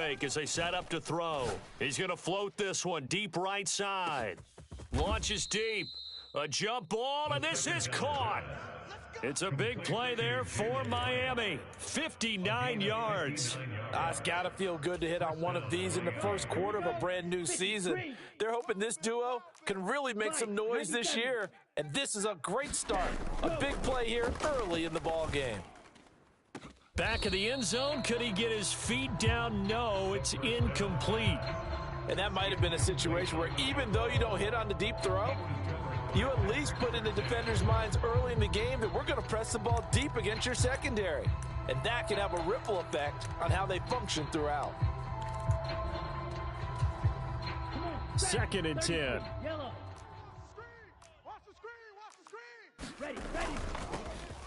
fake as they set up to throw. He's going to float this one deep right side. Launches deep. A jump ball, and this is caught. It's a big play there for Miami. 59 yards. It's got to feel good to hit on one of these in the first quarter of a brand new season. They're hoping this duo can really make some noise this year, and this is a great start. A big play here early in the ball game. Back of the end zone. Could he get his feet down? No, it's incomplete. And that might have been a situation where even though you don't hit on the deep throw, you at least put in the defenders' minds early in the game that we're going to press the ball deep against your secondary. And that can have a ripple effect on how they function throughout. 2nd and 10.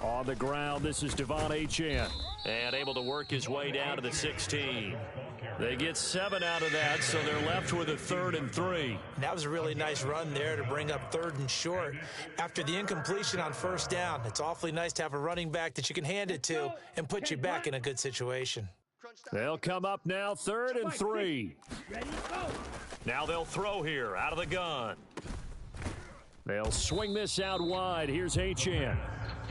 On the ground, this is Devon Achane. And able to work his way down to the 16. They get 7 out of that, so they're left with a 3rd and 3. That was a really nice run there to bring up 3rd and short. After the incompletion on 1st down, it's awfully nice to have a running back that you can hand it to and put you back in a good situation. They'll come up now 3rd and 3. Now they'll throw here out of the gun. They'll swing this out wide. Here's Achane.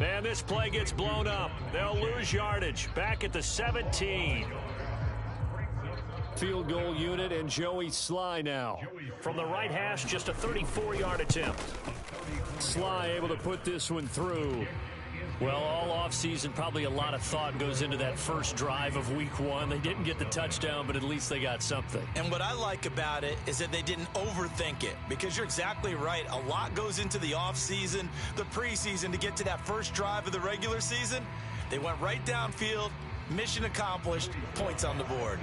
And this play gets blown up. They'll lose yardage. Back at the 17. Field goal unit and Joey Sly now. From the right hash, just a 34-yard attempt. Sly able to put this one through. Well, all offseason, probably a lot of thought goes into that first drive of week 1. They didn't get the touchdown, but at least they got something. And what I like about it is that they didn't overthink it, because you're exactly right. A lot goes into the offseason, the preseason to get to that first drive of the regular season. They went right downfield, mission accomplished, points on the board.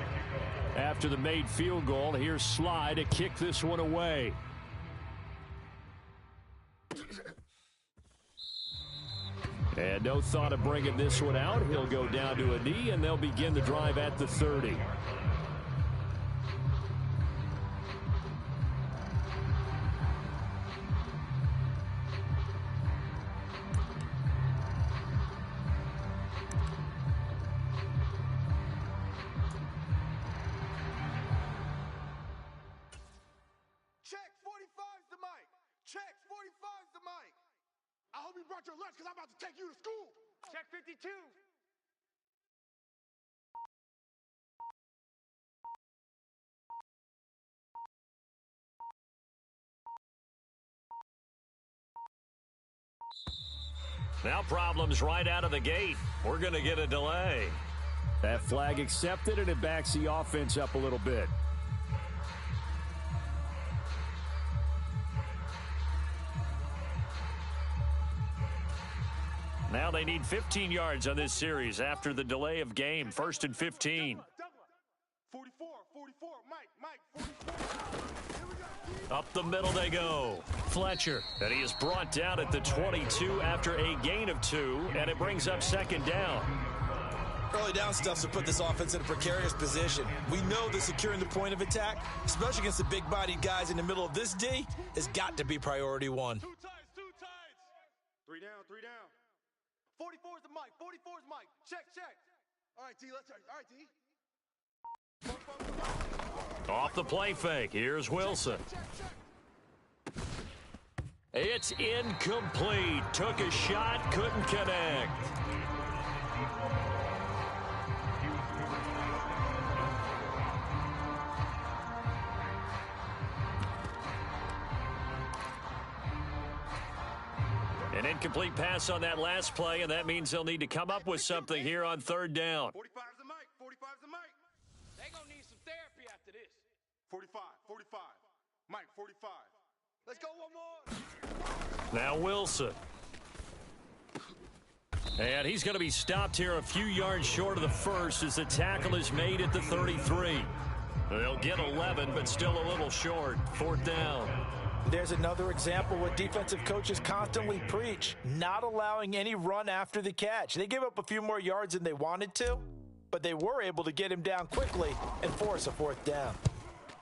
After the made field goal, here's Sly to kick this one away. And no thought of bringing this one out. He'll go down to a knee, and they'll begin the drive at the 30. Check 45's the mic. Check 45's the mic. I hope you brought your lunch because I'm about to take you to school. Check 52. Now problems right out of the gate. We're going to get a delay. That flag accepted, and it backs the offense up a little bit. Now they need 15 yards on this series after the delay of game. 1st and 15. 44, Mike, 44. Up the middle they go. Fletcher, and he is brought down at the 22 after a gain of 2, and it brings up 2nd down. Early down stuff to put this offense in a precarious position. We know that securing the point of attack, especially against the big-bodied guys in the middle of this D, has got to be priority 1. 2 tides. 3 down. 44's the mic. 44's mic. Check. All right, T, let's start. All right, T. Off the play fake. Here's Wilson. It's incomplete. Took a shot, couldn't connect. An incomplete pass on that last play, and that means they'll need to come up with something here on 3rd down. 45's the mic. They're going to need some therapy after this. 45. Mike, 45. Let's go one more. Now Wilson. And he's going to be stopped here a few yards short of the first as the tackle is made at the 33. They'll get 11, but still a little short. 4th down. There's another example what defensive coaches constantly preach, not allowing any run after the catch. They gave up a few more yards than they wanted to, but they were able to get him down quickly and force a 4th down.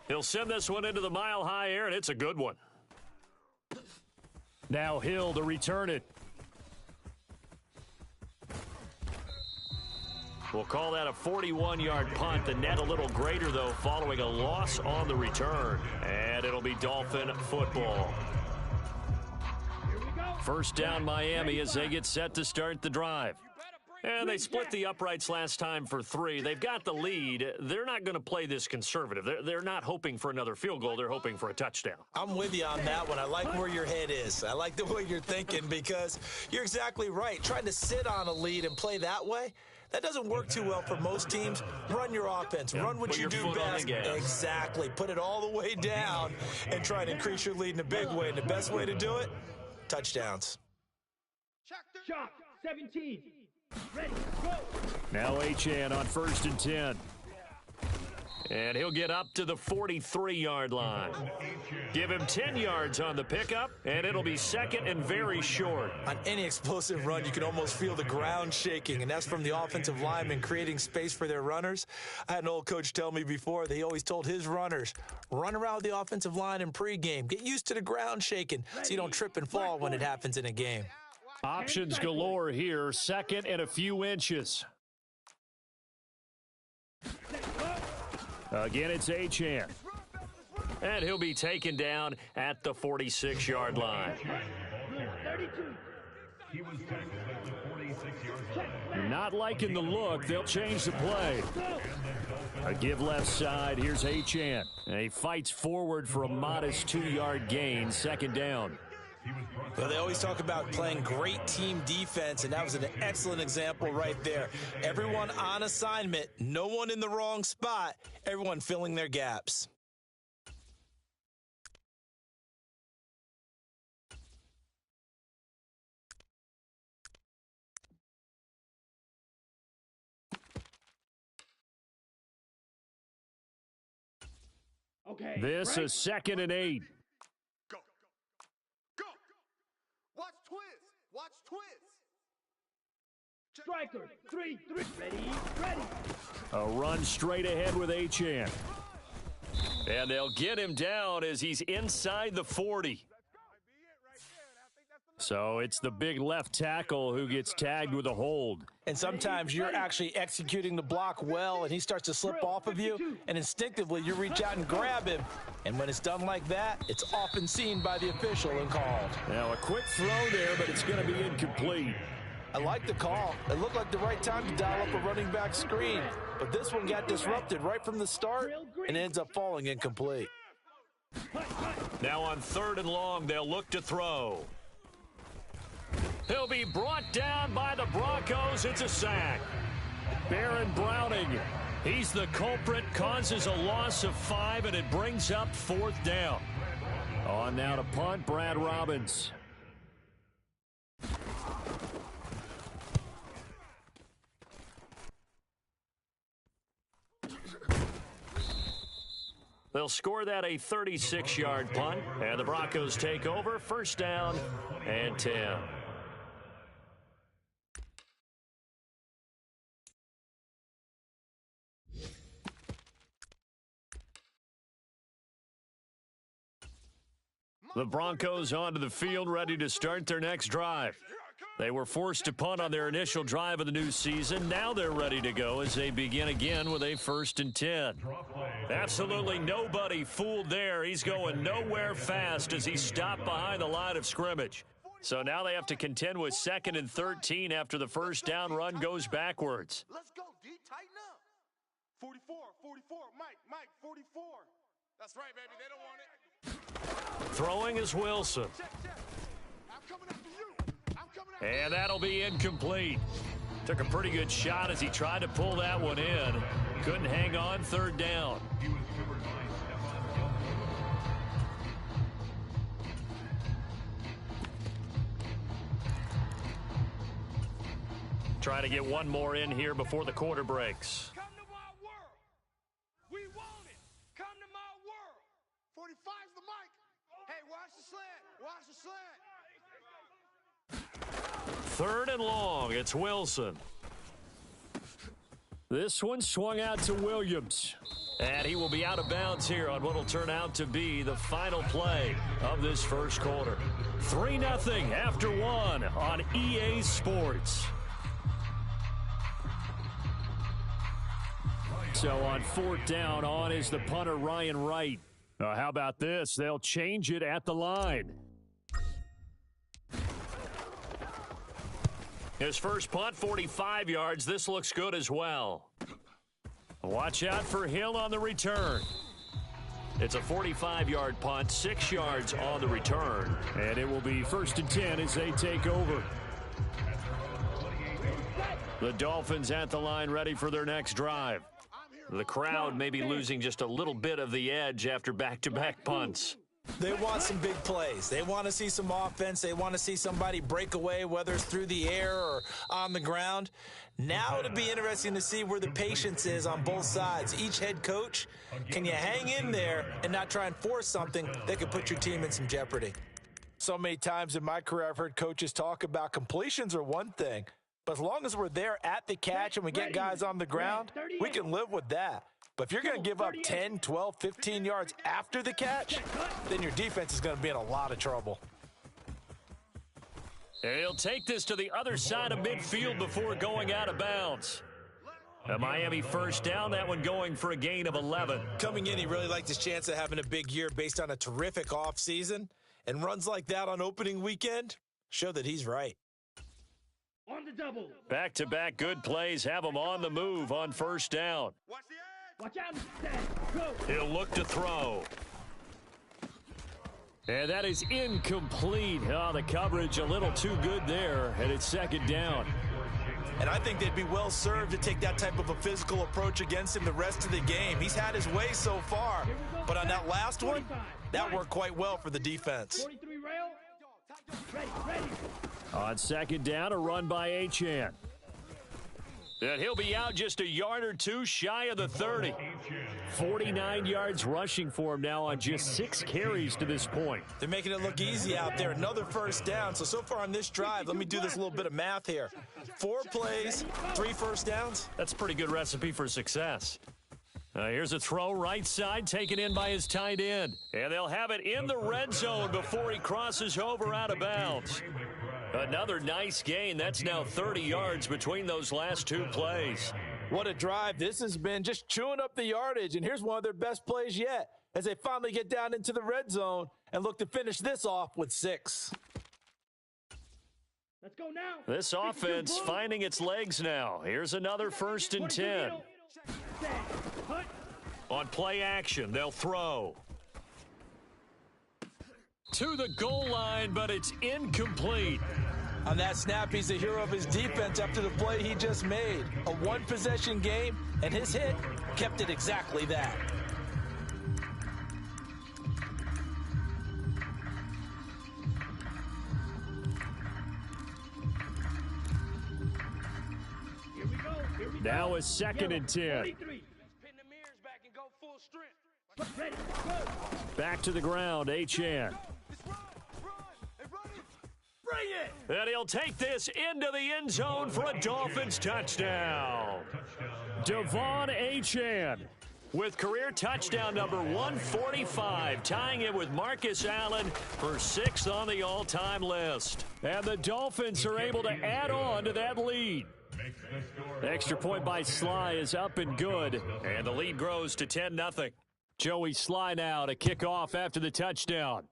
He'll send this one into the mile-high air, and it's a good one. Now Hill to return it. We'll call that a 41-yard punt. The net a little greater, though, following a loss on the return. And it'll be Dolphin football. First down, Miami, as they get set to start the drive. And they split the uprights last time for 3. They've got the lead. They're not going to play this conservative. They're not hoping for another field goal. They're hoping for a touchdown. I'm with you on that one. I like where your head is. I like the way you're thinking because you're exactly right. Trying to sit on a lead and play that way, that doesn't work too well for most teams. Run your offense. Run what you do best. Exactly. Put it all the way down and try and increase your lead in a big way. And the best way to do it, touchdowns. Shot 17. Ready, go. Now Achane on 1st and 10. And he'll get up to the 43-yard line. Give him 10 yards on the pickup, and it'll be second and very short. On any explosive run, you can almost feel the ground shaking, and that's from the offensive linemen creating space for their runners. I had an old coach tell me before that he always told his runners, run around the offensive line in pregame. Get used to the ground shaking so you don't trip and fall when it happens in a game. Options galore here, second and a few inches. Again, it's Achane. And he'll be taken down at the 46-yard line. Not liking the look. They'll change the play. A give left side. Here's Achane. And he fights forward for a modest 2-yard gain. Second down. Well, they always talk about playing great team defense, and that was an excellent example right there. Everyone on assignment, no one in the wrong spot, everyone filling their gaps. Okay. This is 2nd and 8. Go. Go. Watch twist. Watch twist. Striker, 3. Ready. A run straight ahead with Achane. And they'll get him down as he's inside the 40. So it's the big left tackle who gets tagged with a hold. And sometimes you're actually executing the block well, and he starts to slip off of you, and instinctively you reach out and grab him. And when it's done like that, it's often seen by the official and called. Now a quick throw there, but it's going to be incomplete. I like the call. It looked like the right time to dial up a running back screen. But this one got disrupted right from the start and ends up falling incomplete. Now on 3rd and long, they'll look to throw. He'll be brought down by the Broncos. It's a sack. Baron Browning, he's the culprit, causes a loss of 5, and it brings up 4th down. On now to punt, Brad Robbins. They'll score that a 36-yard punt, and the Broncos take over. 1st down and 10. The Broncos onto the field, ready to start their next drive. They were forced to punt on their initial drive of the new season. Now they're ready to go as they begin again with a 1st and 10. Absolutely nobody fooled there. He's going nowhere fast as he stopped behind the line of scrimmage. So now they have to contend with 2nd and 13 after the 1st down run goes backwards. Let's go, D. Tighten up. 44. Mike, 44. That's right, baby. They don't want it. Throwing is Wilson. I'm coming after you. And that'll be incomplete. Took a pretty good shot as he tried to pull that one in. Couldn't hang on. 3rd down. Try to get one more in here before the quarter breaks. Come to my world. We want it. Come to my world. 45's the mic. Hey, watch the slant. Watch the slant. 3rd and long. It's Wilson. This one swung out to Williams. And he will be out of bounds here on what will turn out to be the final play of this first quarter. 3-0 after 1 on EA Sports. So on 4th down, on is the punter, Ryan Wright. How about this? They'll change it at the line. His first punt, 45 yards. This looks good as well. Watch out for Hill on the return. It's a 45-yard punt, 6 yards on the return. And it will be 1st and 10 as they take over. The Dolphins at the line, ready for their next drive. The crowd may be losing just a little bit of the edge after back-to-back punts. They want some big plays. They want to see some offense. They want to see somebody break away, whether it's through the air or on the ground. Now it'll be interesting to see where the patience is on both sides. Each head coach, can you hang in there and not try and force something that could put your team in some jeopardy? So many times in my career I've heard coaches talk about completions are one thing, but as long as we're there at the catch and we get guys on the ground, we can live with that. But if you're going to give up 10, 12, 15 yards after the catch, then your defense is going to be in a lot of trouble. He'll take this to the other side of midfield before going out of bounds. A Miami 1st down, that one going for a gain of 11. Coming in, he really liked his chance of having a big year based on a terrific offseason. And runs like that on opening weekend show that he's right. On the double. Back-to-back good plays have him on the move on 1st down. Watch out, set, go. He'll look to throw. And that is incomplete. Oh, the coverage a little too good there, and it's 2nd down. And I think they'd be well served to take that type of a physical approach against him the rest of the game. He's had his way so far, but on that last one, that worked quite well for the defense. 43 rail. Ready. On 2nd down, a run by Achane. And he'll be out just a yard or two shy of the 30. 49 yards rushing for him now on just 6 carries to this point. They're making it look easy out there. Another 1st down. So far on this drive, let me do this little bit of math here. 4 plays, 3 1st downs. That's a pretty good recipe for success. Here's a throw right side taken in by his tight end. And they'll have it in the red zone before he crosses over out of bounds. Another nice gain. That's now 30 yards between those last 2 plays. What a drive this has been, just chewing up the yardage. And here's one of their best plays yet as they finally get down into the red zone and look to finish this off with 6. Let's go now. This offense finding its legs now. Here's another 1st and 10. On play action, they'll throw. To the goal line, but it's incomplete. On that snap, he's the hero of his defense after the play he just made. A one-possession game, and his hit kept it exactly that. Here we go. Now a 2nd and 10. 43. Let's pin the mirrors back and go full strength. Ready, go. Back to the ground, Achane. Bring it. And he'll take this into the end zone for a Dolphins touchdown. Devon Achane with career touchdown number 145, tying it with Marcus Allen for 6th on the all-time list. And the Dolphins are able to add on to that lead. The extra point by Sly is up and good, and the lead grows to 10-0. Joey Sly now to kick off after the touchdown.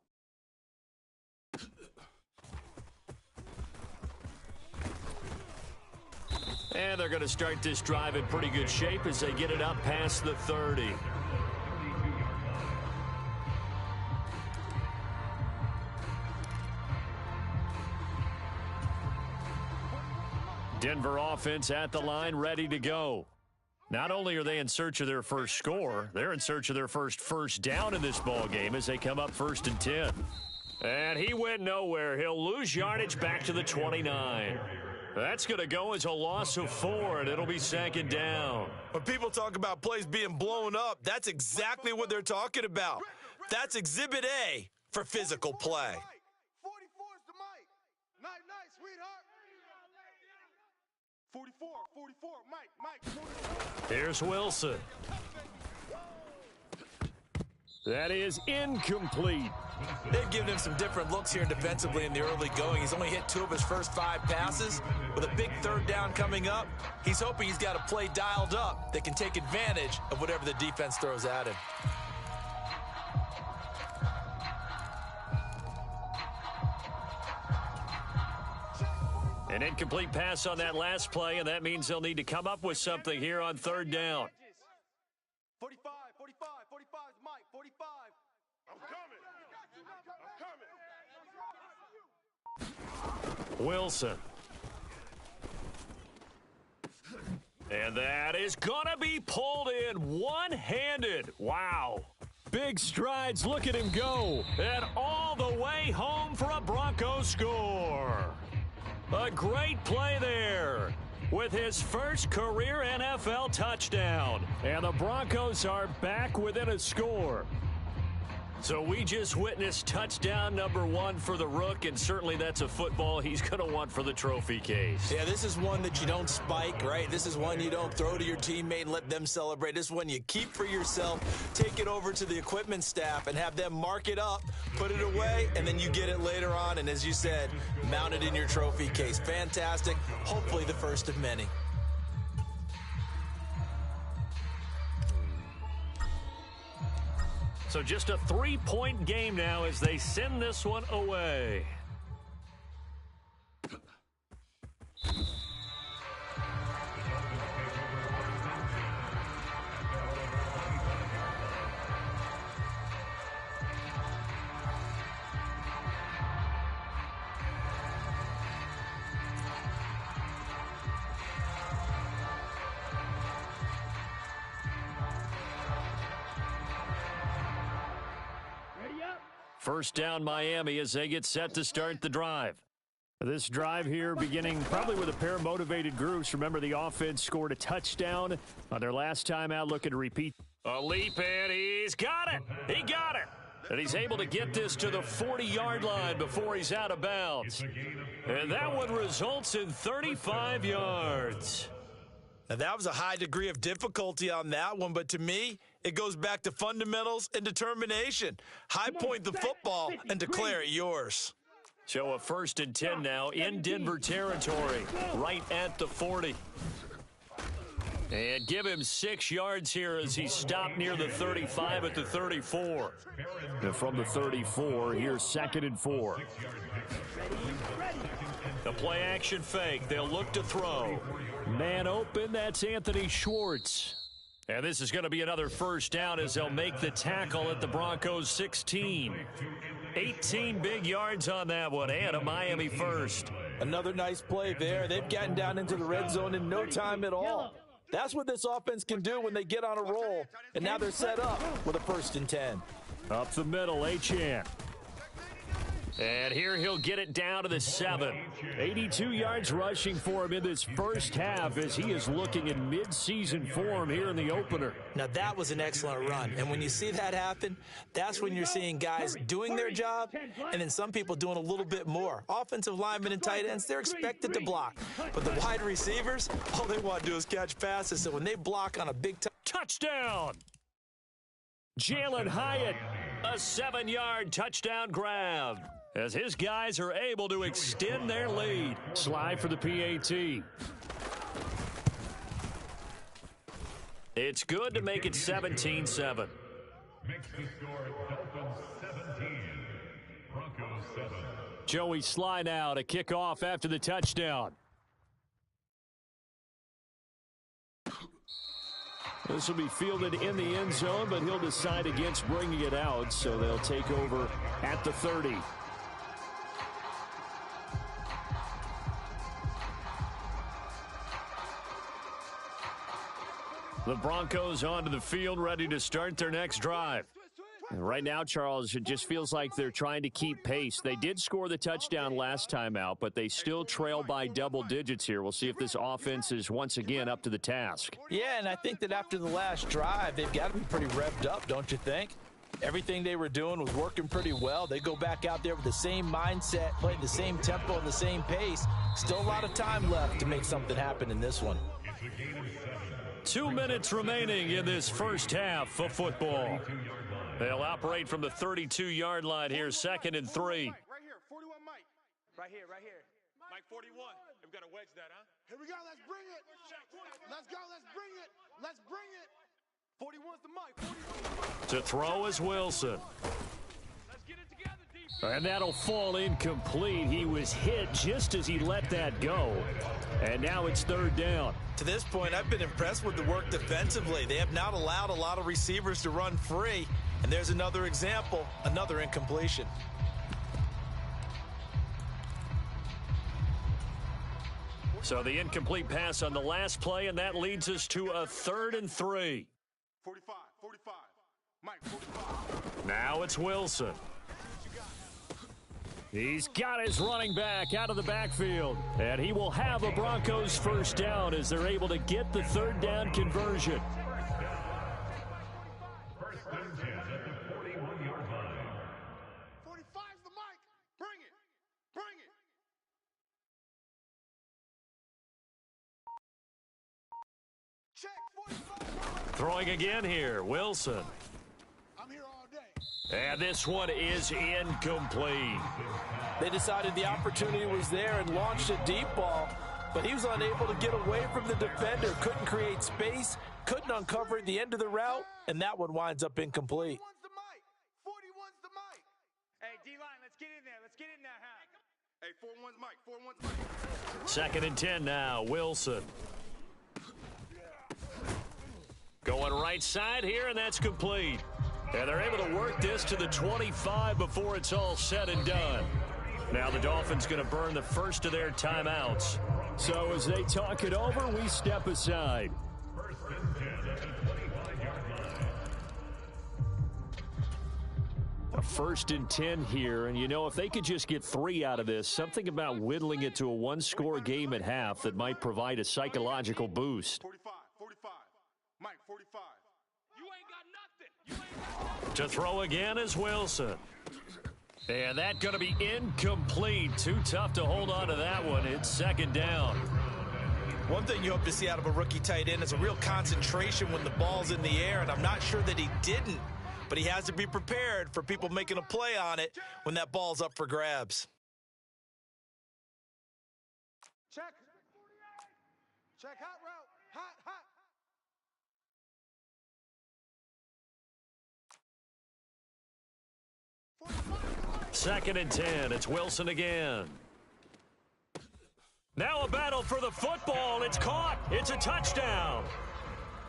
And they're going to start this drive in pretty good shape as they get it up past the 30. Denver offense at the line, ready to go. Not only are they in search of their first score, they're in search of their first down in this ball game as they come up 1st and 10. And he went nowhere. He'll lose yardage back to the 29. That's going to go as a loss of 4, and it'll be 2nd down. When people talk about plays being blown up, that's exactly what they're talking about. That's Exhibit A for physical play. 44's the mic. Night, sweetheart. 44, Mike, 44. Here's Wilson. That is incomplete. They've given him some different looks here defensively in the early going. He's only hit 2 of his first 5 passes, With a big third down coming up, he's hoping he's got a play dialed up that can take advantage of whatever the defense throws at him. An incomplete pass on that last play, and that means they'll need to come up with something here on third down. 45, 45, 45 is Mike, 45. I'm coming. Wilson. And that is going to be pulled in one-handed. Wow. Big strides. Look at him go. And all the way home for a Broncos score. A great play there with his first career NFL touchdown. And the Broncos are back within a score. So we just witnessed touchdown number 1 for the Rook, and certainly that's a football he's going to want for the trophy case. Yeah, this is one that you don't spike, right? This is one you don't throw to your teammate and let them celebrate. This is one you keep for yourself, take it over to the equipment staff and have them mark it up, put it away, and then you get it later on. And as you said, mount it in your trophy case. Fantastic. Hopefully the first of many. So just a 3-point game now as they send this one away. First down Miami as they get set to start the drive. This drive here beginning probably with a pair of motivated groups. Remember, the offense scored a touchdown on their last time out, looking to repeat. A leap, and he's got it. He got it. And he's able to get this to the 40-yard line before he's out of bounds. And that one results in 35 yards. Now, that was a high degree of difficulty on that one, but to me, it goes back to fundamentals and determination. High point the football and declare it yours. So a 1st and 10 now in Denver territory, right at the 40. And give him 6 yards here as he stopped near the 35 at the 34. And from the 34, here's 2nd and 4. The play action fake. They'll look to throw. Man open, that's Anthony Schwartz. And this is going to be another first down as they'll make the tackle at the Broncos 16. 18 big yards on that one, and a Miami first. Another nice play there. They've gotten down into the red zone in no time at all. That's what this offense can do when they get on a roll. And now they're set up with a 1st and 10. Up the middle, Achane. And here he'll get it down to the 7. 82 yards rushing for him in this first half as he is looking in mid-season form here in the opener. Now, that was an excellent run. And when you see that happen, that's when you're seeing guys doing their job and then some people doing a little bit more. Offensive linemen and tight ends, they're expected to block. But the wide receivers, all they want to do is catch passes. So when they block on a big touchdown, Jalen Hyatt, a 7-yard touchdown grab, as his guys are able to extend their lead. Slide for the PAT. It's good to make it 17-7. Makes the score Dolphins 17, Broncos 7. Joey Sly now to kick off after the touchdown. This will be fielded in the end zone, but he'll decide against bringing it out, so they'll take over at the 30. The Broncos onto the field, ready to start their next drive. And right now, Charles, it just feels like they're trying to keep pace. They did score the touchdown last time out, but they still trail by double digits here. We'll see if this offense is once again up to the task. Yeah, and I think that after the last drive, they've got to be pretty revved up, don't you think? Everything they were doing was working pretty well. They go back out there with the same mindset, playing the same tempo and the same pace. Still a lot of time left to make something happen in this one. 2 minutes remaining in this first half of football. They'll operate from the 32-yard line here, 2nd and 3. Right here, 41 Mike. Right here. Mike 41. got to wedge that, huh? Here we go. Let's bring it. Let's go. Let's bring it. Let's bring it. 41's the mic. 41's the mic. To throw is Wilson. Let's get it together, defense. And that'll fall incomplete. He was hit just as he let that go. And now it's third down. To this point, I've been impressed with the work defensively. They have not allowed a lot of receivers to run free. And there's another example, another incompletion. So the incomplete pass on the last play, and that leads us to a 3rd and 3. 45. Mike, 45. Now it's Wilson. He's got his running back out of the backfield, and he will have a Broncos first down as they're able to get the 3rd down conversion. First and 10 at the 41-yard line. 45's the mic. Bring it. Bring it. Check 45. Throwing again here, Wilson. I'm here all day. And this one is incomplete. They decided the opportunity was there and launched a deep ball, but he was unable to get away from the defender, couldn't create space, couldn't uncover at the end of the route, and that one winds up incomplete. 41's the mic. 41's the mic. Hey, D-line, let's get in there. Let's get in there, huh? Hey, 41's mic. 41's mic. 2nd and 10 now, Wilson. Going right side here, and that's complete. And they're able to work this to the 25 before it's all said and done. Now the Dolphins going to burn the first of their timeouts. So as they talk it over, we step aside. First and 10 at the 25-yard line. A 1st and 10 here, and you know, if they could just get 3 out of this, something about whittling it to a one-score game at half that might provide a psychological boost. 45. Mike, 45. You ain't got nothing. You ain't got nothing. To throw again is Wilson. And that's going to be incomplete. Too tough to hold on to that one. It's 2nd down. One thing you hope to see out of a rookie tight end is a real concentration when the ball's in the air, and I'm not sure that he didn't, but he has to be prepared for people making a play on it when that ball's up for grabs. Check. Check hot route. Hot. 2nd and 10. It's Wilson again. Now a battle for the football. It's caught. It's a touchdown.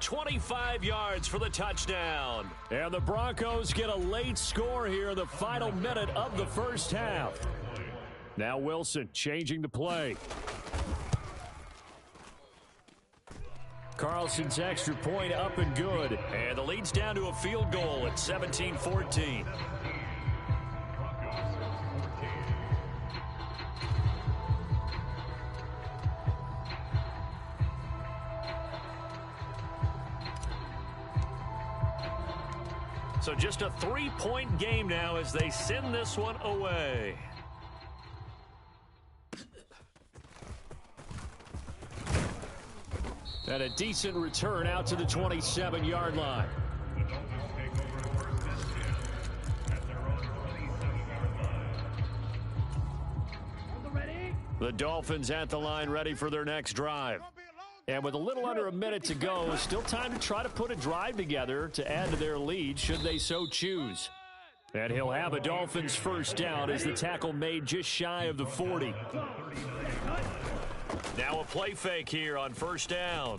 25 yards for the touchdown. And the Broncos get a late score here in the final minute of the first half. Now Wilson changing the play. Carlson's extra point up and good. And the lead's down to a field goal at 17-14. So just a 3-point game now as they send this one away. And a decent return out to the 27-yard line. The Dolphins at the line ready for their next drive. And with a little under a minute to go, still time to try to put a drive together to add to their lead should they so choose. And he'll have a Dolphins first down as the tackle made just shy of the 40. Now a play fake here on 1st down.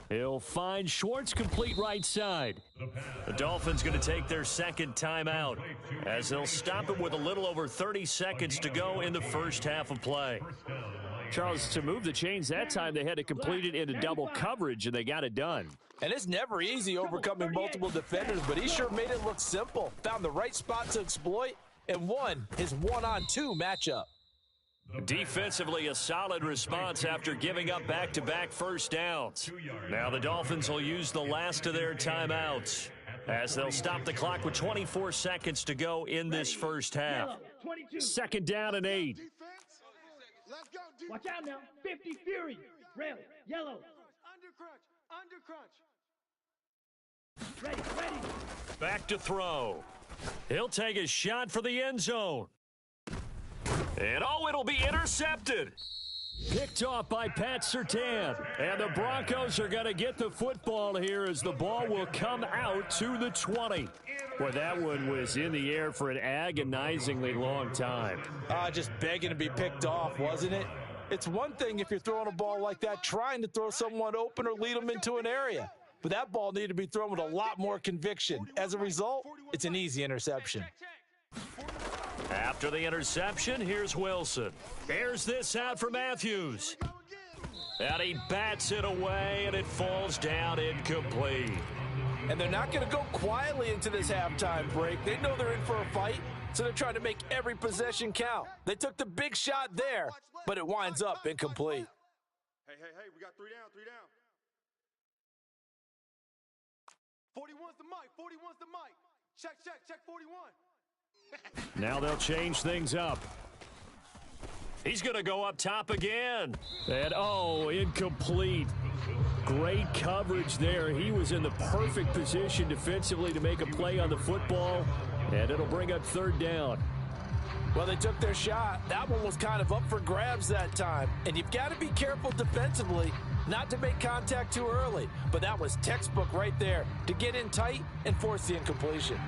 He'll find Schwartz complete right side. The Dolphins going to take their 2nd timeout as they'll stop it with a little over 30 seconds to go in the first half of play. Charles, to move the chains that time, they had to complete it into double coverage, and they got it done. And it's never easy overcoming multiple defenders, but he sure made it look simple. Found the right spot to exploit and won his 1-on-2 matchup. Defensively, a solid response after giving up back-to-back first downs. Now the Dolphins will use the last of their timeouts as they'll stop the clock with 24 seconds to go in this first half. 2nd down and 8. Let's go, dude. Watch out now. 50 Fury. Red, yellow. Under crunch. Ready. Back to throw. He'll take a shot for the end zone. And oh, it'll be intercepted. Picked off by Pat Surtain. And the Broncos are going to get the football here as the ball will come out to the 20. Boy, that one was in the air for an agonizingly long time. Just begging to be picked off, wasn't it? It's one thing if you're throwing a ball like that, trying to throw someone open or lead them into an area. But that ball needed to be thrown with a lot more conviction. As a result, it's an easy interception. After the interception, here's Wilson. Airs this out for Matthews. And he bats it away, and it falls down incomplete. And they're not going to go quietly into this halftime break. They know they're in for a fight, so they're trying to make every possession count. They took the big shot there, but it winds up incomplete. Hey, we got 3 down, 3 down. 41's the mic, 41's the mic. Check 41. Now they'll change things up. He's going to go up top again. And, oh, incomplete. Great coverage there. He was in the perfect position defensively to make a play on the football, and it'll bring up 3rd down. Well, they took their shot. That one was kind of up for grabs that time. And you've got to be careful defensively not to make contact too early. But that was textbook right there to get in tight and force the incompletion.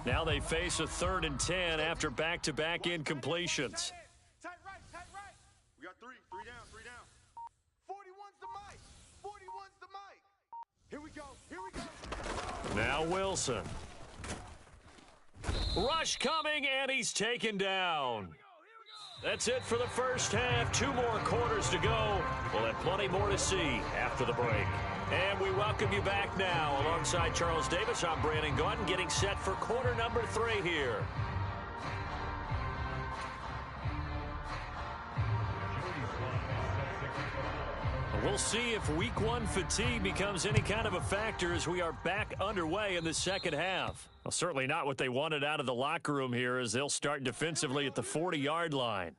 Now they face a 3rd and 10 after back-to-back incompletions. Tight right. We got 3 down, 3 down. 41's the mic, 41's the mic. Here we go. Now Wilson. Rush coming, and he's taken down. That's it for the first half. 2 more quarters to go. We'll have plenty more to see after the break. And we welcome you back now. Alongside Charles Davis, I'm Brandon Gaudin, getting set for quarter number 3 here. We'll see if week 1 fatigue becomes any kind of a factor as we are back underway in the second half. Well, certainly not what they wanted out of the locker room here as they'll start defensively at the 40-yard line.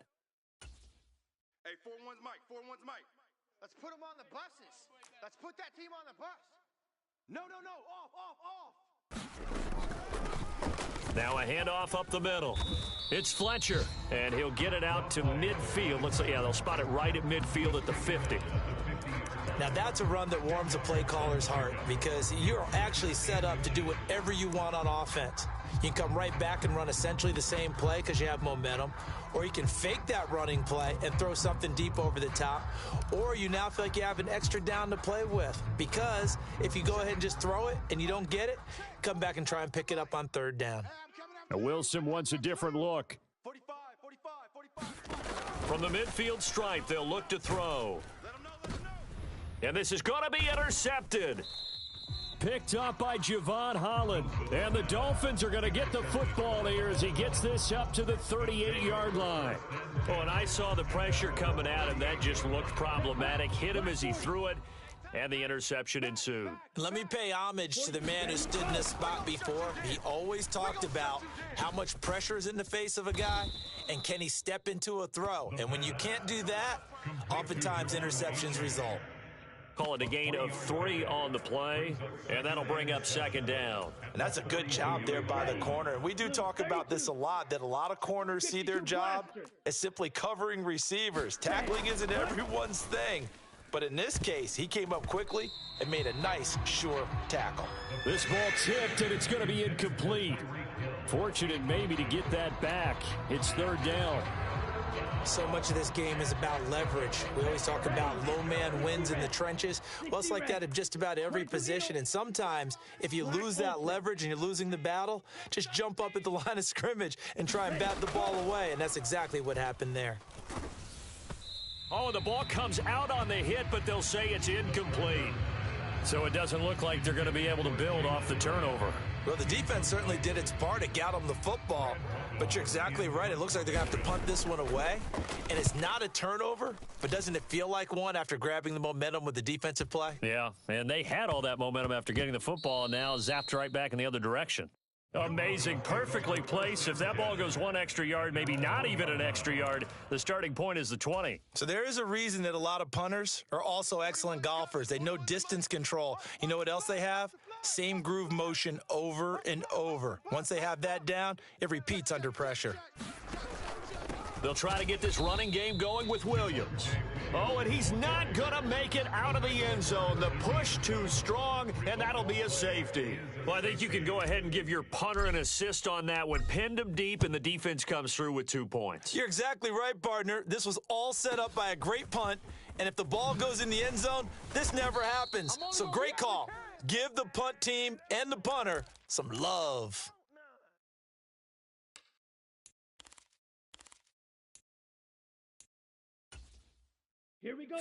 Hey, 41's mic, 41's mic. Let's put them on the buses. Let's put that team on the bus. No. Off. Now a handoff up the middle. It's Fletcher, and he'll get it out to midfield. Looks like, yeah, they'll spot it right at midfield at the 50. Now that's a run that warms a play caller's heart because you're actually set up to do whatever you want on offense. You can come right back and run essentially the same play because you have momentum, or you can fake that running play and throw something deep over the top, or you now feel like you have an extra down to play with because if you go ahead and just throw it and you don't get it, come back and try and pick it up on 3rd down. Now Wilson wants a different look. 45. From the midfield stripe, they'll look to throw. Let them know. And this is going to be intercepted. Picked up by Javon Holland. And the Dolphins are going to get the football here as he gets this up to the 38-yard line. Oh, and I saw the pressure coming at him. That just looked problematic. Hit him as he threw it, and the interception ensued. Let me pay homage to the man who stood in this spot before. He always talked about how much pressure is in the face of a guy, and can he step into a throw. And when you can't do that, oftentimes interceptions result. Call it a gain of 3 on the play, and that'll bring up 2nd down. And that's a good job there by the corner. And we do talk about this a lot, that a lot of corners see their job as simply covering receivers. Tackling isn't everyone's thing. But in this case, he came up quickly and made a nice, sure tackle. This ball tipped, and it's going to be incomplete. Fortunate maybe to get that back. It's 3rd down. So much of this game is about leverage. We always talk about low man wins in the trenches. Well, it's like that in just about every position. And sometimes, if you lose that leverage and you're losing the battle, just jump up at the line of scrimmage and try and bat the ball away. And that's exactly what happened there. Oh, the ball comes out on the hit, but they'll say it's incomplete. So it doesn't look like they're going to be able to build off the turnover. Well, the defense certainly did its part. It got them the football. But you're exactly right. It looks like they're going to have to punt this one away. And it's not a turnover, but doesn't it feel like one after grabbing the momentum with the defensive play? Yeah, and they had all that momentum after getting the football and now zapped right back in the other direction. Amazing, perfectly placed. If that ball goes 1 extra yard, maybe not even an extra yard, the starting point is the 20. So there is a reason that a lot of punters are also excellent golfers. They know distance control. You know what else they have? Same groove motion over and over. Once they have that down, it repeats under pressure. They'll try to get this running game going with Williams. Oh, and he's not going to make it out of the end zone. The push too strong, and that'll be a safety. Well, I think you can go ahead and give your punter an assist on that one. Pinned him deep, and the defense comes through with 2 points. You're exactly right, partner. This was all set up by a great punt, and if the ball goes in the end zone, this never happens. So great call. Give the punt team and the punter some love.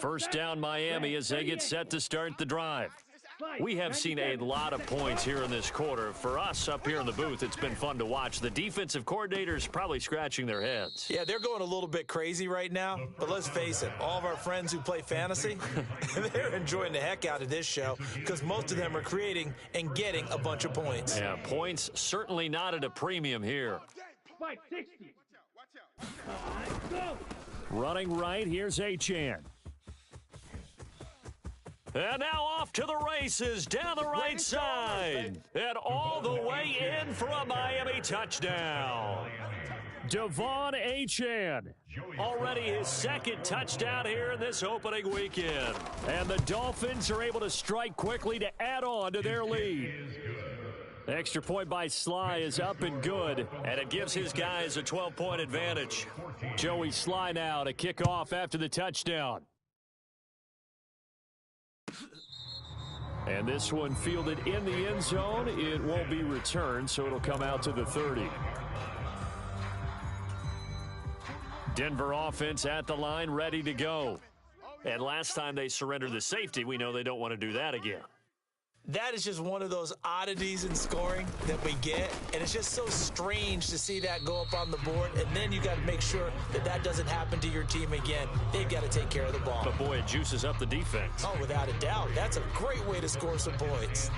First down Miami as they get set to start the drive. We have seen a lot of points here in this quarter. For us up here in the booth, it's been fun to watch. The defensive coordinators probably scratching their heads. Yeah, they're going a little bit crazy right now, but let's face it, all of our friends who play fantasy, they're enjoying the heck out of this show because most of them are creating and getting a bunch of points. Yeah, points certainly not at a premium here. Running right, here's Achane. And now off to the races down the right side. And all the way in for a Miami touchdown. Devon Achane. Already his second touchdown here in this opening weekend. And the Dolphins are able to strike quickly to add on to their lead. Extra point by Sly is up and good, and it gives his guys a 12-point advantage. Joey Sly now to kick off after the touchdown. And this one fielded in the end zone. It won't be returned, so it'll come out to the 30. Denver offense at the line, ready to go. And last time they surrendered the safety, we know they don't want to do that again. That is just one of those oddities in scoring that we get, and it's just so strange to see that go up on the board, and then you got to make sure that that doesn't happen to your team again. They've got to take care of the ball. But, boy, it juices up the defense. Oh, without a doubt. That's a great way to score some points.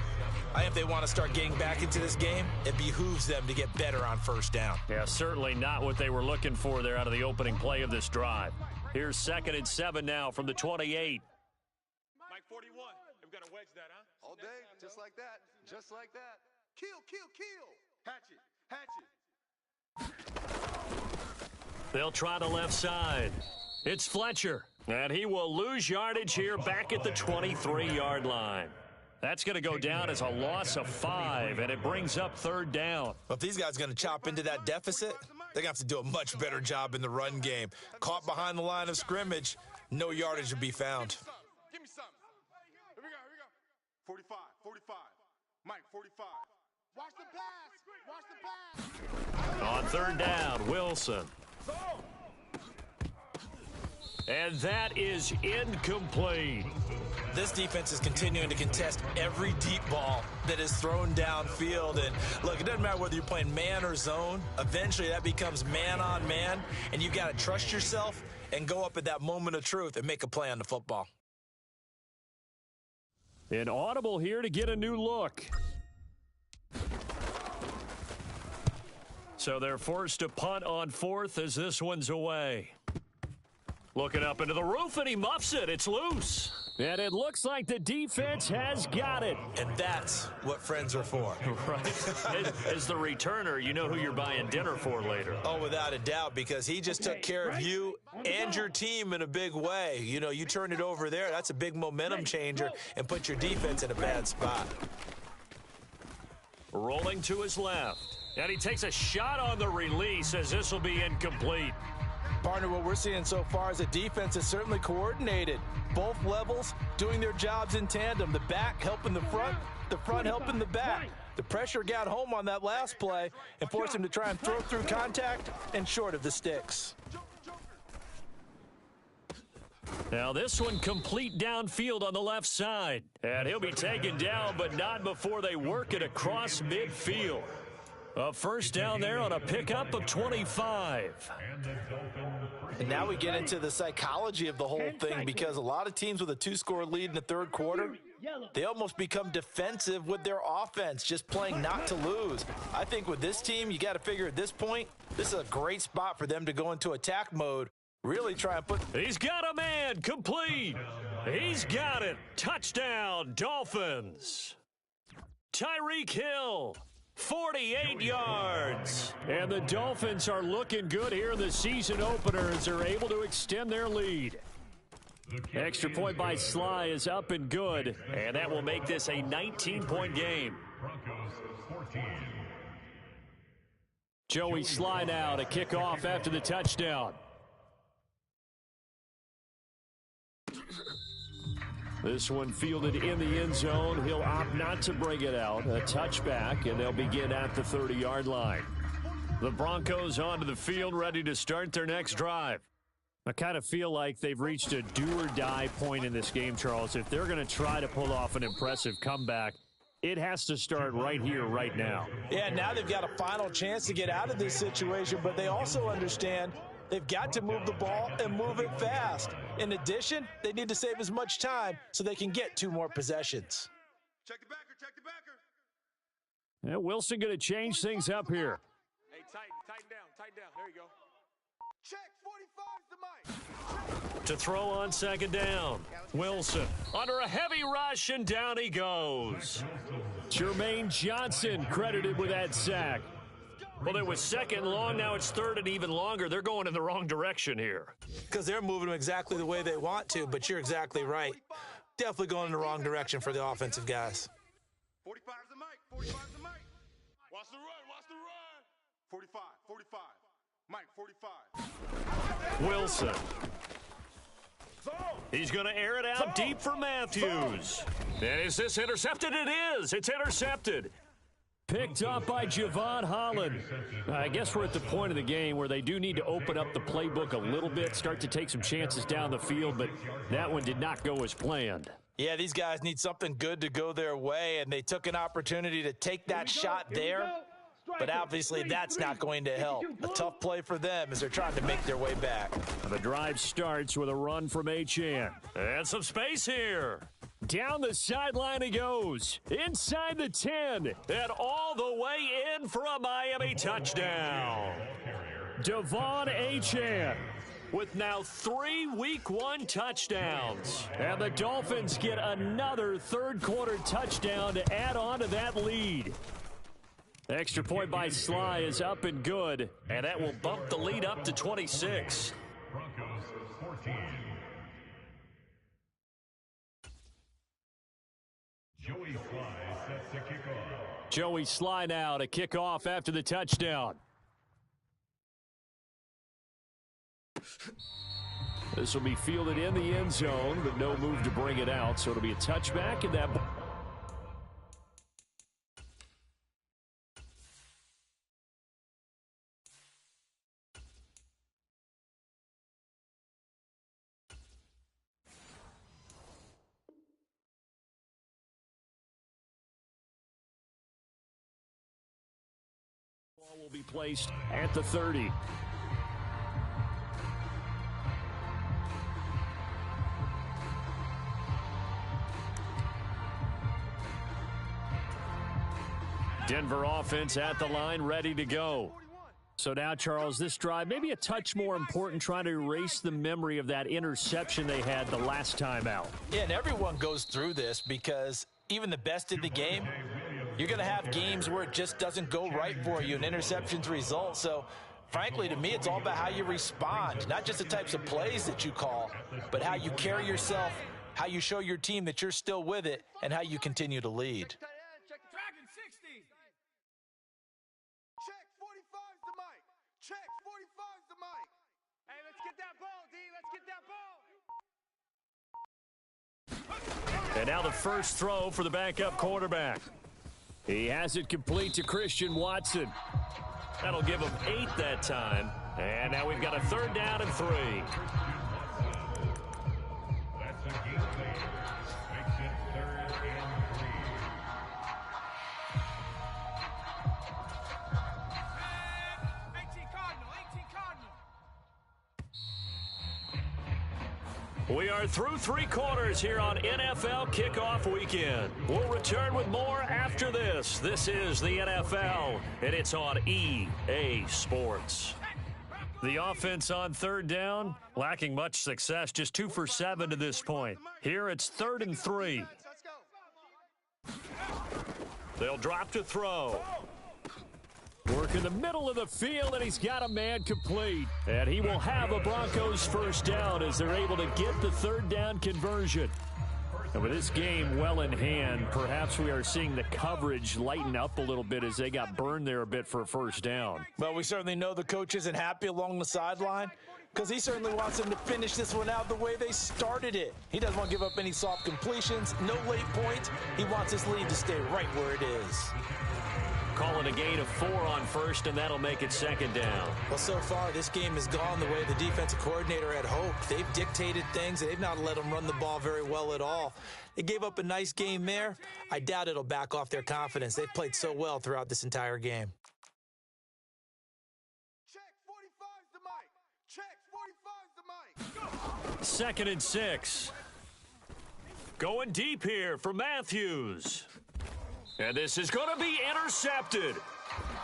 If they want to start getting back into this game, it behooves them to get better on first down. Yeah, certainly not what they were looking for there out of the opening play of this drive. Here's 2nd and 7 now from the 28. Mike 41. We've got to wedge that, huh? All day, just like that. Just like that. Kill, kill, kill. Hatch it. They'll try the left side. It's Fletcher. And he will lose yardage here back at the 23-yard line. That's going to go down as a loss of 5, and it brings up 3rd down. Well, if these guys are going to chop into that deficit, they're going to have to do a much better job in the run game. Caught behind the line of scrimmage, no yardage to be found. Give me some. Here we go, here we go. 45, 45. Mike, 45. Watch the pass. Watch the pass. On 3rd down, Wilson. And that is incomplete. This defense is continuing to contest every deep ball that is thrown downfield. And look, it doesn't matter whether you're playing man or zone. Eventually that becomes man on man, and you've got to trust yourself and go up at that moment of truth and make a play on the football. An audible here to get a new look. So they're forced to punt on 4th as this one's away. Looking up into the roof, and he muffs it. It's loose. And it looks like the defense has got it. And that's what friends are for. Right. As the returner, you know who you're buying dinner for later. Oh, without a doubt, because he just took care of you and your team in a big way. You know, you turn it over there, that's a big momentum changer and put your defense in a bad spot. Rolling to his left. And he takes a shot on the release as this will be incomplete. Partner, what we're seeing so far is a defense is certainly coordinated. Both levels doing their jobs in tandem. The back helping the front helping the back. The pressure got home on that last play and forced him to try and throw through contact and short of the sticks. Now this one complete downfield on the left side. And he'll be taken down, but not before they work it across midfield. A first down there on a pickup of 25. And now we get into the psychology of the whole thing, because a lot of teams with a 2-score lead in the 3rd quarter, they almost become defensive with their offense, just playing not to lose. I think with this team, you got to figure at this point, this is a great spot for them to go into attack mode, really try and put... He's got a man, complete. He's got it. Touchdown, Dolphins. Tyreek Hill, 48 yards. And the Dolphins are looking good here in the season opener as they're able to extend their lead. Extra point by Sly is up and good, and that will make this a 19-point game. Broncos 14. Joey Sly now to kick off after the touchdown. This one fielded in the end zone. He'll opt not to bring it out. A touchback, and they'll begin at the 30-yard line. The Broncos onto the field, ready to start their next drive. I kind of feel like they've reached a do-or-die point in this game, Charles. If they're going to try to pull off an impressive comeback, it has to start right here, right now. Yeah, now they've got a final chance to get out of this situation, but they also understand they've got to move the ball and move it fast. In addition, they need to save as much time so they can get 2 more possessions. Check the backer, check the backer. Yeah, Wilson going to change things up here. Hey, tighten down. There you go. Check, 45's the mic. To throw on second down. Wilson under a heavy rush, and down he goes. Jermaine Johnson credited with that sack. Well, it was second long. Now it's third and even longer. They're going in the wrong direction here. Because they're moving them exactly the way they want to, but you're exactly right. Definitely going in the wrong direction for the offensive guys. 45's the mic. 45's the mic. Watch the run. 45. Mike, 45. Wilson. He's going to air it out deep for Matthews. And is this intercepted? It is. It's intercepted. Picked up by Javon Holland. I guess we're at the point of the game where they do need to open up the playbook a little bit, start to take some chances down the field, but that one did not go as planned. Yeah, these guys need something good to go their way, and they took an opportunity to take that shot there. But obviously that's not going to help. A tough play for them as they're trying to make their way back. The drive starts with a run from Achane. And some space here. Down the sideline he goes. Inside the 10. And all the way in for a Miami touchdown. Devon Achane with now 3 Week 1 touchdowns. And the Dolphins get another third-quarter touchdown to add on to that lead. Extra point by Sly is up and good, and that will bump the lead up to 26. Broncos 14. Joey Sly sets the kickoff. Joey Sly now to kick off after the touchdown. This will be fielded in the end zone, but no move to bring it out, so it'll be a touchback, and that will be placed at the 30. Denver offense at the line, ready to go. So now, Charles, this drive maybe a touch more important, trying to erase the memory of that interception they had the last time out. Yeah, and everyone goes through this because even the best in the game, you're going to have games where it just doesn't go right for you and interceptions result. So, frankly, to me, it's all about how you respond, not just the types of plays that you call, but how you carry yourself, how you show your team that you're still with it, and how you continue to lead. Dragon 60. Check, 45's the mic. Check, 45's the mic. Hey, let's get that ball, D. Let's get that ball. And now the first throw for the backup quarterback. He has it complete to Christian Watson. That'll give him 8 that time. And now we've got a 3rd down and 3. That's a game lead. Makes it 3rd and 3. 18 Cardinal. We are through 3 quarters here on NFL Kickoff Weekend. We'll return with more after this. This is the NFL, and it's on EA Sports. The offense on 3rd down, lacking much success, just 2 for 7 to this point. Here it's 3rd and 3. Let's go. They'll drop to throw. Work in the middle of the field, and he's got a man complete. And he will have a Broncos first down as they're able to get the third down conversion. And with this game well in hand, perhaps we are seeing the coverage lighten up a little bit as they got burned there a bit for a first down. Well, we certainly know the coach isn't happy along the sideline because he certainly wants them to finish this one out the way they started it. He doesn't want to give up any soft completions, no late points. He wants his lead to stay right where it is. Calling a gain of 4 on first, and that'll make it second down. Well, so far, this game has gone the way the defensive coordinator had hoped. They've dictated things, and they've not let them run the ball very well at all. They gave up a nice game there. I doubt it'll back off their confidence. They've played so well throughout this entire game. Check 45's the mic. Check 45's the mic. Go. 2nd and 6. Going deep here for Matthews. And this is going to be intercepted.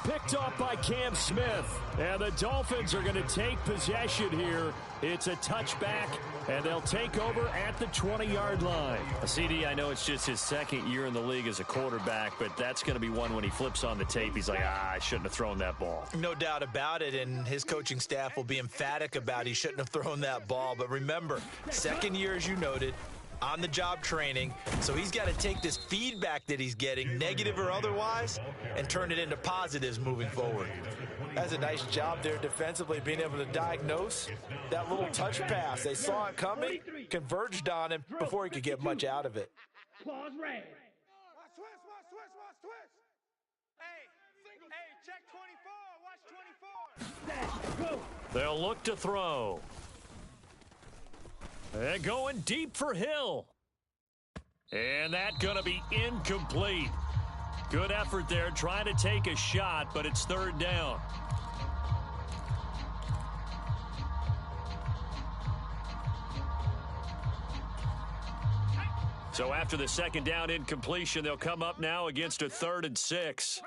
Picked off by Cam Smith. And the Dolphins are going to take possession here. It's a touchback, and they'll take over at the 20-yard line. CD, I know it's just his second year in the league as a quarterback, but that's going to be one when he flips on the tape. He's like, I shouldn't have thrown that ball. No doubt about it, and his coaching staff will be emphatic about he shouldn't have thrown that ball. But remember, second year, as you noted, on-the-job training, so he's got to take this feedback that he's getting, negative or otherwise, and turn it into positives moving forward. That's a nice job there defensively, being able to diagnose that little touch pass. They saw it coming, converged on him before he could get much out of it. Watch twist. Hey, check 24. Watch 24. They'll look to throw. And going deep for Hill. And that's going to be incomplete. Good effort there, trying to take a shot, but it's third down. So after the second down incompletion, they'll come up now against a 3rd and 6.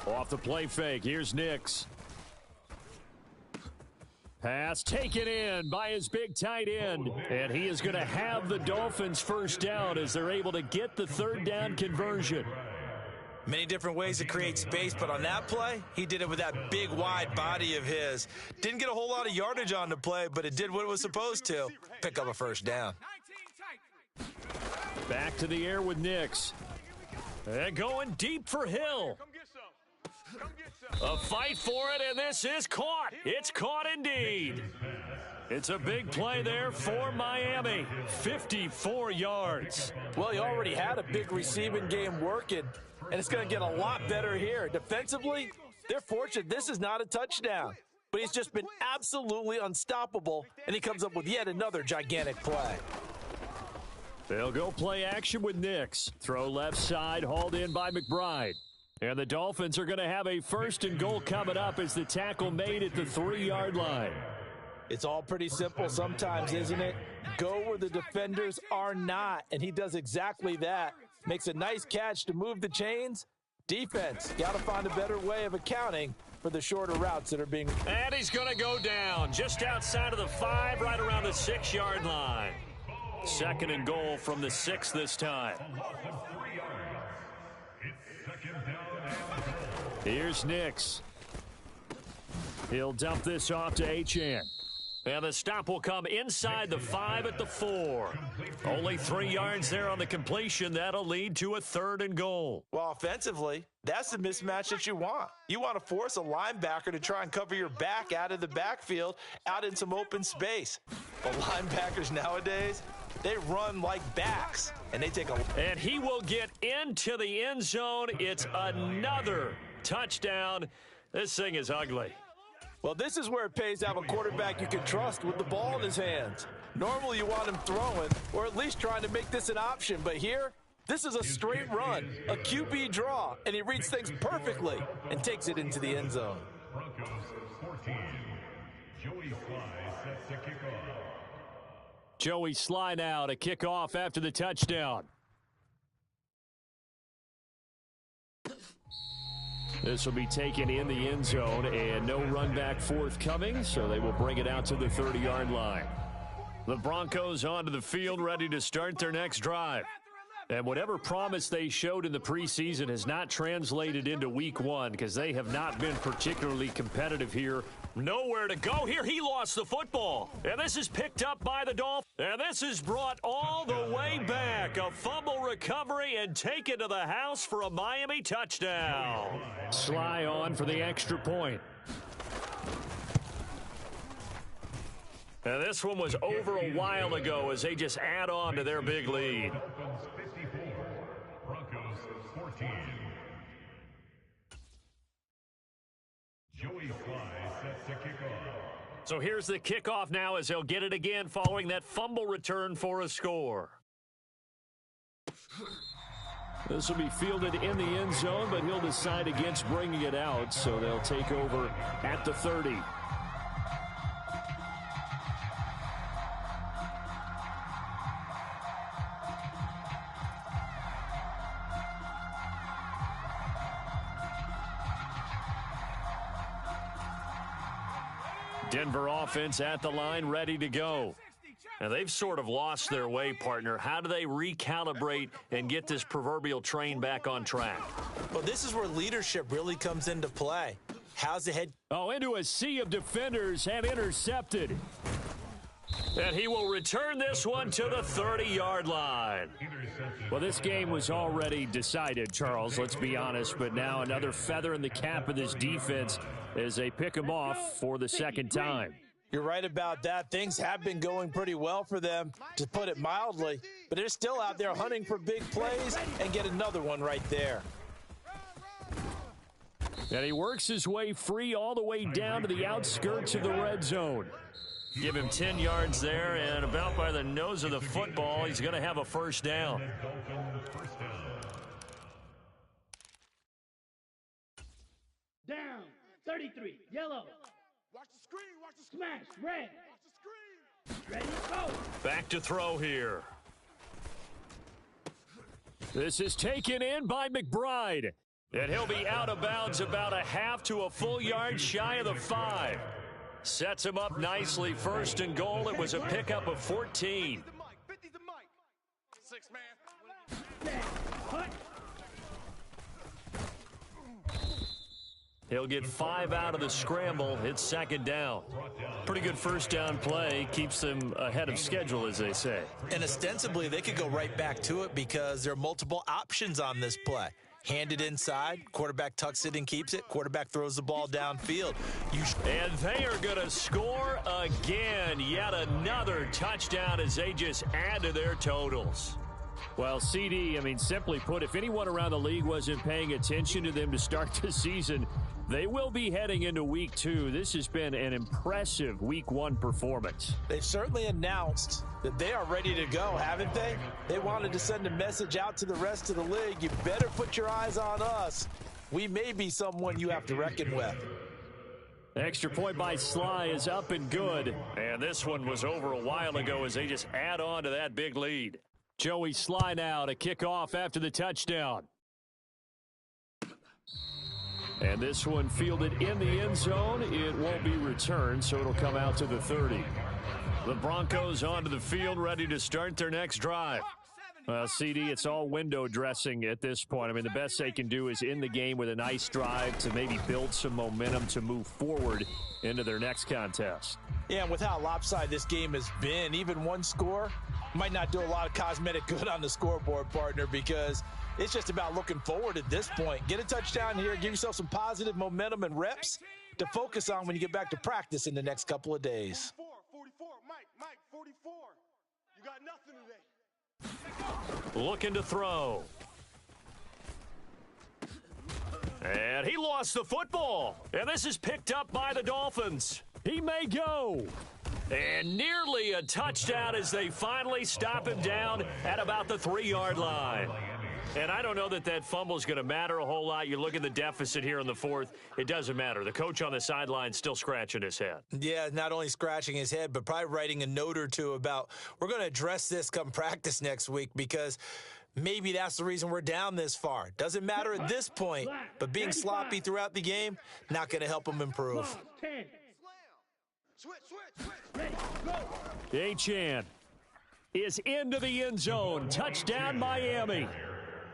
Off the play fake, here's Nix. Pass taken in by his big tight end. And he is going to have the Dolphins first down as they're able to get the third down conversion. Many different ways to create space, but on that play, he did it with that big, wide body of his. Didn't get a whole lot of yardage on the play, but it did what it was supposed to. Pick up a first down. Back to the air with Nix. And going deep for Hill. A fight for it, and this is caught. It's caught indeed. It's a big play there for Miami. 54 yards. Well, he already had a big receiving game working, and it's going to get a lot better here. Defensively, they're fortunate this is not a touchdown, but he's just been absolutely unstoppable, and he comes up with yet another gigantic play. They'll go play action with Nix. Throw left side, hauled in by McBride. And the Dolphins are going to have a 1st and goal coming up as the tackle made at the 3-yard line. It's all pretty simple sometimes, isn't it? Go where the defenders are not, and he does exactly that. Makes a nice catch to move the chains. Defense, got to find a better way of accounting for the shorter routes that are being... And he's going to go down just outside of the 5, right around the 6-yard line. 2nd and goal from the 6 this time. Here's Nix. He'll dump this off to Achane. And the stop will come inside the 5 at the 4. Only 3 yards there on the completion. That'll lead to a 3rd and goal. Well, offensively, that's the mismatch that you want. You want to force a linebacker to try and cover your back out of the backfield, out in some open space. But linebackers nowadays, they run like backs, and they take a... And he will get into the end zone. It's another touchdown. This thing is ugly. Well, this is where it pays to have a quarterback you can trust with the ball in his hands. Normally, you want him throwing, or at least trying to make this an option. But here, this is a straight run, a QB draw, and he reads things perfectly and takes it into the end zone. Broncos 14. Joey Sly sets the kickoff. Joey Sly now to kick off after the touchdown. This will be taken in the end zone, and no run back forthcoming, so they will bring it out to the 30-yard line. The Broncos onto the field, ready to start their next drive. And whatever promise they showed in the preseason has not translated into week one because they have not been particularly competitive here. Nowhere to go here. He lost the football. And this is picked up by the Dolphins. And this is brought all the way back. A fumble recovery and taken to the house for a Miami touchdown. Sly on for the extra point. And this one was over a while ago as they just add on to their big lead. Dolphins 54, Broncos 14. Joey Sly set to kick off. So here's the kickoff now as he'll get it again following that fumble return for a score. This will be fielded in the end zone, but he'll decide against bringing it out, so they'll take over at the 30. Denver offense at the line, ready to go. Now, they've sort of lost their way, partner. How do they recalibrate and get this proverbial train back on track? Well, this is where leadership really comes into play. How's the head? Oh, into a sea of defenders and intercepted. And he will return this one to the 30-yard line. Well, this game was already decided, Charles, let's be honest. But now another feather in the cap of this defense as they pick him off for the second time. You're right about that. Things have been going pretty well for them, to put it mildly. But they're still out there hunting for big plays and get another one right there. And he works his way free all the way down to the outskirts of the red zone. Give him 10 yards there, and about by the nose of the football, he's going to have a first down. Down, 33, yellow. Watch the screen, watch the screen. Smash, red. Watch the screen. Ready to go. Back to throw here. This is taken in by McBride. And he'll be out of bounds about a half to a full yard shy of the 5. Sets him up nicely. First and goal. It was a pickup of 14. 50's the mic. 6 man. Stand, cut. He'll get 5 out of the scramble. It's second down. Pretty good first down play. Keeps them ahead of schedule, as they say. And ostensibly, they could go right back to it because there are multiple options on this play. Hand it inside, quarterback tucks it and keeps it, quarterback throws the ball downfield. And they are going to score again. Yet another touchdown as they just add to their totals. Well, CD, simply put, if anyone around the league wasn't paying attention to them to start the season, they will be heading into week 2. This has been an impressive week 1 performance. They've certainly announced that they are ready to go, haven't they? They wanted to send a message out to the rest of the league. You better put your eyes on us. We may be someone you have to reckon with. Extra point by Sly is up and good. And this one was over a while ago as they just add on to that big lead. Joey Sly now to kick off after the touchdown. And this one fielded in the end zone. It won't be returned, so it'll come out to the 30. The Broncos onto the field, ready to start their next drive. CD, it's all window dressing at this point. The best they can do is end the game with a nice drive to maybe build some momentum to move forward into their next contest. Yeah, and with how lopsided this game has been, even one score might not do a lot of cosmetic good on the scoreboard, partner, because it's just about looking forward at this point. Get a touchdown here, give yourself some positive momentum and reps to focus on when you get back to practice in the next couple of days. 44, Mike, 44. You got nothing today. Looking to throw. And he lost the football. And this is picked up by the Dolphins. He may go. And nearly a touchdown as they finally stop him down at about the 3-yard line. And I don't know that fumble is going to matter a whole lot. You look at the deficit here in the 4th. It doesn't matter. The coach on the sideline still scratching his head. Yeah, not only scratching his head, but probably writing a note or two about we're going to address this come practice next week because maybe that's the reason we're down this far. Doesn't matter at this point, but being sloppy throughout the game, not going to help him improve. 10. Switch. Ready, go. Achan. is into the end zone. Touchdown, Miami.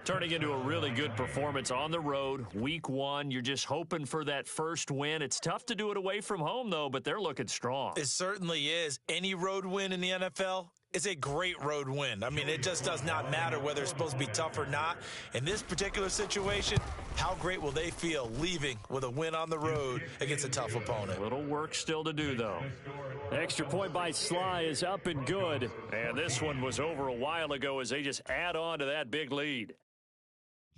Turning into a really good performance on the road. Week 1, you're just hoping for that first win. It's tough to do it away from home, though, but they're looking strong. It certainly is. Any road win in the NFL is a great road win. I mean, it just does not matter whether it's supposed to be tough or not. In this particular situation, how great will they feel leaving with a win on the road against a tough opponent? A little work still to do, though. Extra point by Sly is up and good. And this one was over a while ago as they just add on to that big lead.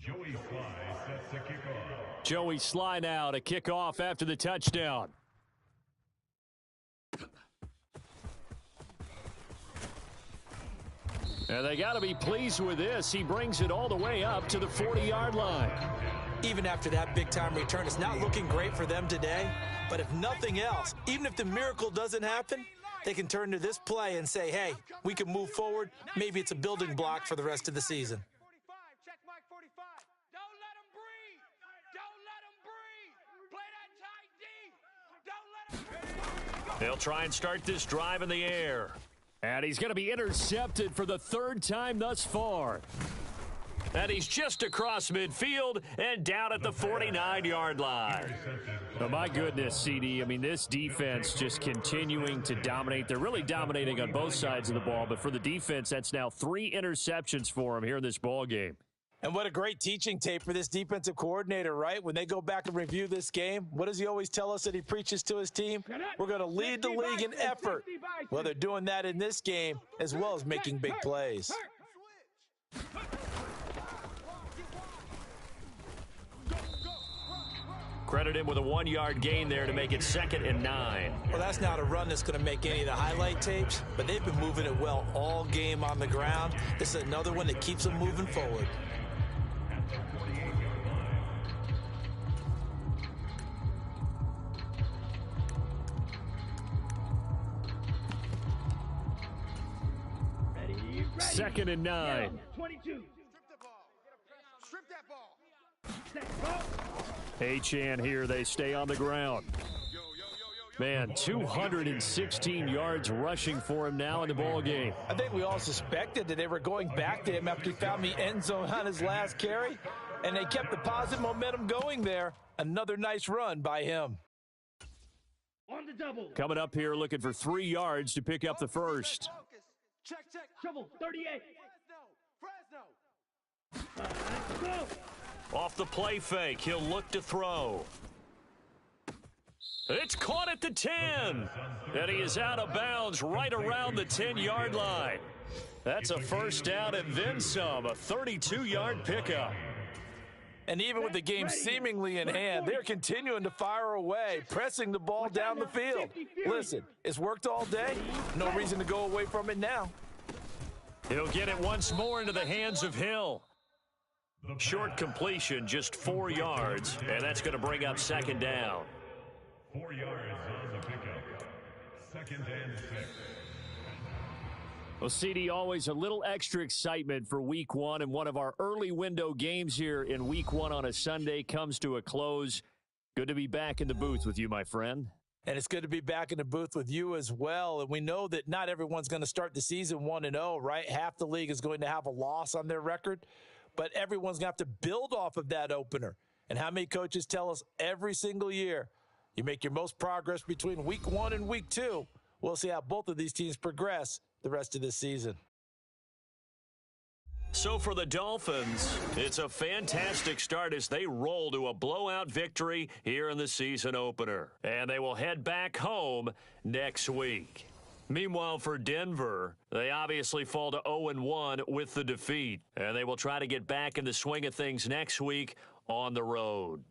Joey Sly sets to kick off. Joey Sly now to kick off after the touchdown. And they got to be pleased with this. He brings it all the way up to the 40-yard line. Even after that big-time return, it's not looking great for them today. But if nothing else, even if the miracle doesn't happen, they can turn to this play and say, hey, we can move forward. Maybe it's a building block for the rest of the season. 45, check Mike 45. Don't let him breathe. Don't let him breathe. Play that tight D. Don't let him. They'll try and start this drive in the air. And he's going to be intercepted for the 3rd time thus far. And he's just across midfield and down at the 49-yard line. Oh, my goodness, CD. I mean, this defense just continuing to dominate. They're really dominating on both sides of the ball. But for the defense, that's now 3 interceptions for him here in this ball game. And what a great teaching tape for this defensive coordinator, right? When they go back and review this game, what does he always tell us that he preaches to his team? We're going to lead the league in effort. Well, they're doing that in this game as well as making big plays. Credit him with a 1-yard gain there to make it 2nd and 9. Well, that's not a run that's going to make any of the highlight tapes, but they've been moving it well all game on the ground. This is another one that keeps them moving forward. Ready. 2nd and 9. 22. Strip that ball. Set, ball. Achan here. They stay on the ground. Man, 216 yards rushing for him now in the ball game. I think we all suspected that they were going back to him after he found the end zone on his last carry, and they kept the positive momentum going there. Another nice run by him. On the double. Coming up here looking for 3 yards to pick up the first. Check, check. Shovel, 38. Fresno. Go. Off the play fake, he'll look to throw. It's caught at the 10. And he is out of bounds right around the 10-yard line. That's a first down and then some, a 32-yard pickup. And even with the game seemingly in hand, they're continuing to fire away, pressing the ball down the field. Listen, it's worked all day. No reason to go away from it now. He'll get it once more into the hands of Hill. Short completion, just 4 yards, and that's going to bring up 2nd down. 4 yards on the pickup. 2nd and 6. Well, CD, always a little extra excitement for Week 1, and one of our early window games here in Week 1 on a Sunday comes to a close. Good to be back in the booth with you, my friend. And it's good to be back in the booth with you as well. And we know that not everyone's going to start the season 1-0, right? Half the league is going to have a loss on their record, but everyone's going to have to build off of that opener. And how many coaches tell us every single year, you make your most progress between Week 1 and Week 2. We'll see how both of these teams progress the rest of this season. So for the Dolphins, it's a fantastic start as they roll to a blowout victory here in the season opener. And they will head back home next week. Meanwhile, for Denver, they obviously fall to 0-1 with the defeat. And they will try to get back in the swing of things next week on the road.